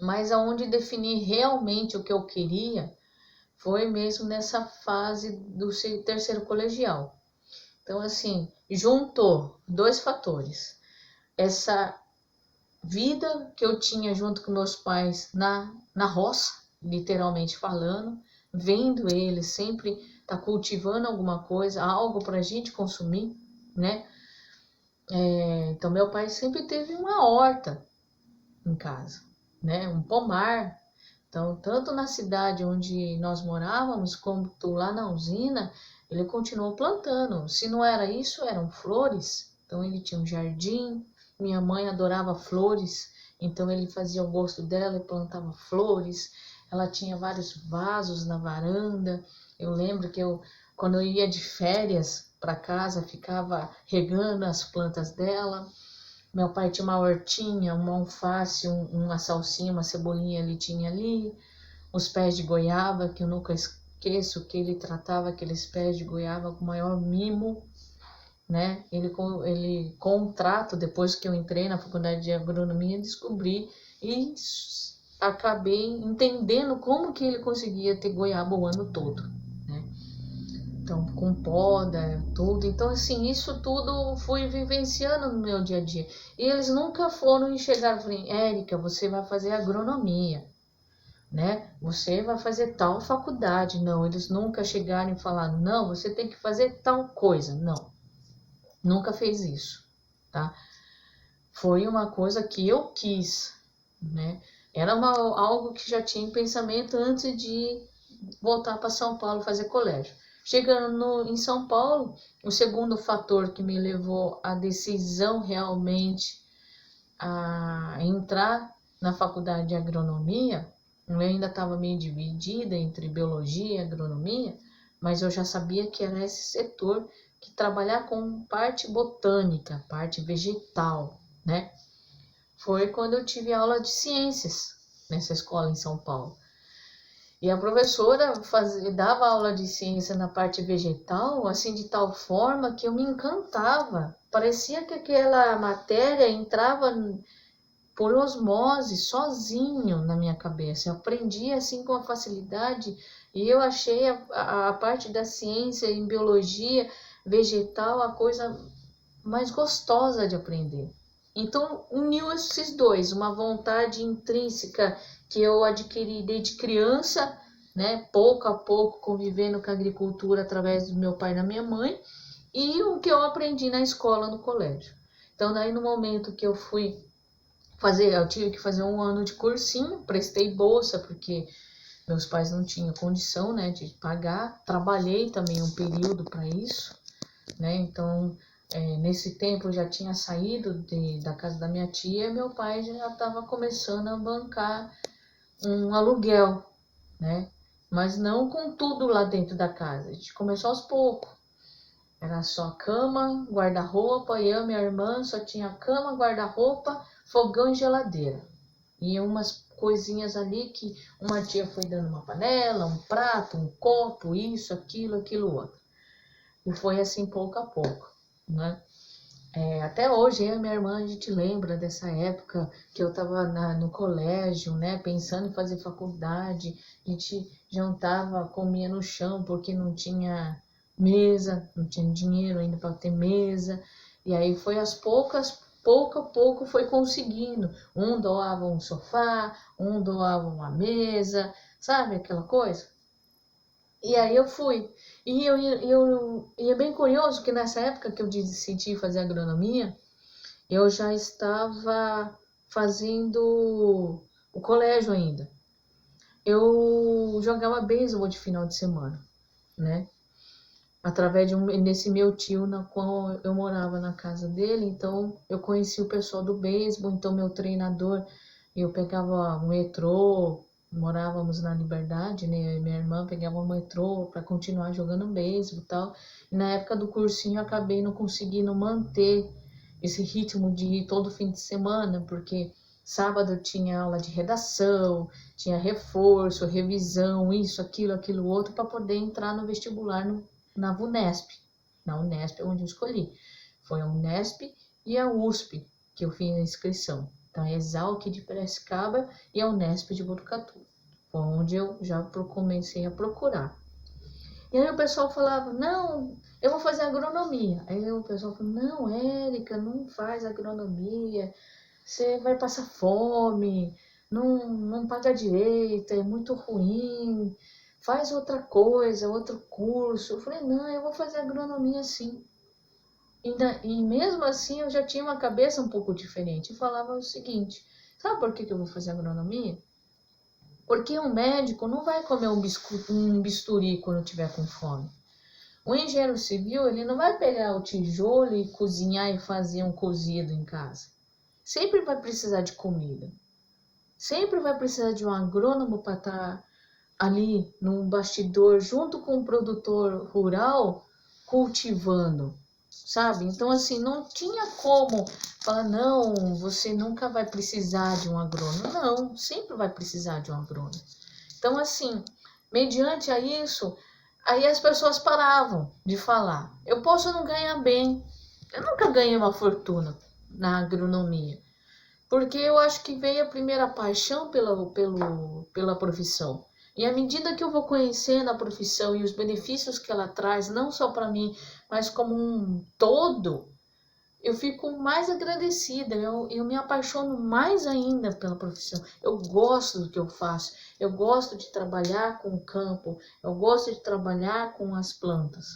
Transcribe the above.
Mas aonde defini realmente o que eu queria foi mesmo nessa fase do terceiro colegial. Então, assim, juntou dois fatores. Essa vida que eu tinha junto com meus pais na roça, literalmente falando, vendo eles sempre tá cultivando alguma coisa, algo para a gente consumir, né? Então, meu pai sempre teve uma horta em casa, né? Um pomar. Então, tanto na cidade onde nós morávamos, quanto lá na usina, ele continuou plantando. Se não era isso, eram flores. Então, ele tinha um jardim. Minha mãe adorava flores, então ele fazia o gosto dela e plantava flores. Ela tinha vários vasos na varanda. Eu lembro que quando eu ia de férias para casa, ficava regando as plantas dela. Meu pai tinha uma hortinha, uma alface, uma salsinha, uma cebolinha ele tinha ali. Os pés de goiaba, que eu nunca esqueço que ele tratava aqueles pés de goiaba com o maior mimo, né? Ele com um trato, depois que eu entrei na faculdade de agronomia, descobri e acabei entendendo como que ele conseguia ter goiaba o ano todo, né? Então, com poda, tudo. Então, assim, isso tudo fui vivenciando no meu dia a dia. E eles nunca foram enxergar e falaram, Érica, você vai fazer agronomia, né? Você vai fazer tal faculdade. Não, eles nunca chegaram e falaram, não, você tem que fazer tal coisa. Não, nunca fez isso, tá? Foi uma coisa que eu quis, né? Era algo que já tinha em pensamento antes de voltar para São Paulo fazer colégio. Chegando em São Paulo, o segundo fator que me levou à decisão realmente a entrar na faculdade de agronomia, eu ainda estava meio dividida entre biologia e agronomia, mas eu já sabia que era esse setor que trabalhar com parte botânica, parte vegetal, né? Foi quando eu tive aula de ciências nessa escola em São Paulo. E a professora dava aula de ciência na parte vegetal, assim, de tal forma que eu me encantava. Parecia que aquela matéria entrava por osmose, sozinho na minha cabeça. Eu aprendi assim com facilidade e eu achei a parte da ciência em biologia vegetal a coisa mais gostosa de aprender. Então, uniu esses dois, uma vontade intrínseca que eu adquiri desde criança, né, pouco a pouco convivendo com a agricultura através do meu pai e da minha mãe, e o que eu aprendi na escola, no colégio. Então, daí no momento que eu tive que fazer um ano de cursinho, prestei bolsa, porque meus pais não tinham condição, né, de pagar. Trabalhei também um período para isso, né, então nesse tempo eu já tinha saído da casa da minha tia, e meu pai já estava começando a bancar um aluguel, né, mas não com tudo lá dentro da casa, a gente começou aos poucos. Era só cama, guarda-roupa, eu e minha irmã só tinha cama, guarda-roupa, fogão e geladeira. E umas coisinhas ali que uma tia foi dando uma panela, um prato, um copo, isso, aquilo outro. E foi assim pouco a pouco, né? Até hoje, eu e minha irmã, a gente lembra dessa época que eu estava no colégio, né? Pensando em fazer faculdade. A gente jantava, comia no chão porque não tinha mesa, não tinha dinheiro ainda para ter mesa. E aí foi às poucas, pouco a pouco foi conseguindo. Um doava um sofá, um doava uma mesa, sabe aquela coisa? E aí eu fui. E é bem curioso que nessa época que eu decidi fazer agronomia, eu já estava fazendo o colégio ainda. Eu jogava beisebol de final de semana, né? Através desse meu tio, na qual eu morava na casa dele, então eu conheci o pessoal do beisebol, então meu treinador, eu pegava o metrô, morávamos na Liberdade, né? Eu e minha irmã pegava o metrô para continuar jogando beisebol e tal. E na época do cursinho eu acabei não conseguindo manter esse ritmo de ir todo fim de semana, porque sábado tinha aula de redação, tinha reforço, revisão, isso, aquilo outro, para poder entrar no vestibular na VUNESP, na Unesp onde eu escolhi. Foi a Unesp e a USP que eu fiz a inscrição, Então, é Exalc de Piracicaba e a Unesp de Botucatu, onde eu já comecei a procurar. E aí o pessoal falava, não, eu vou fazer agronomia. Aí o pessoal falou, não, Érica, não faz agronomia, você vai passar fome, não paga direito, é muito ruim, faz outra coisa, outro curso. Eu falei, não, eu vou fazer agronomia sim. E mesmo assim eu já tinha uma cabeça um pouco diferente. Eu falava o seguinte, sabe por que eu vou fazer agronomia? Porque um médico não vai comer um bisturi quando tiver com fome. O engenheiro civil, ele não vai pegar o tijolo e cozinhar e fazer um cozido em casa. Sempre vai precisar de comida. Sempre vai precisar de um agrônomo para estar ali no bastidor, junto com o produtor rural, cultivando, sabe? Então, assim, não tinha como falar, não, você nunca vai precisar de um agrônomo. Não, sempre vai precisar de um agrônomo. Então, assim, mediante a isso, aí as pessoas paravam de falar. Eu posso não ganhar bem. Eu nunca ganhei uma fortuna na agronomia. Porque eu acho que veio a primeira paixão pela profissão. E à medida que eu vou conhecendo a profissão e os benefícios que ela traz, não só para mim, mas como um todo, eu fico mais agradecida, eu me apaixono mais ainda pela profissão. Eu gosto do que eu faço, eu gosto de trabalhar com o campo, eu gosto de trabalhar com as plantas.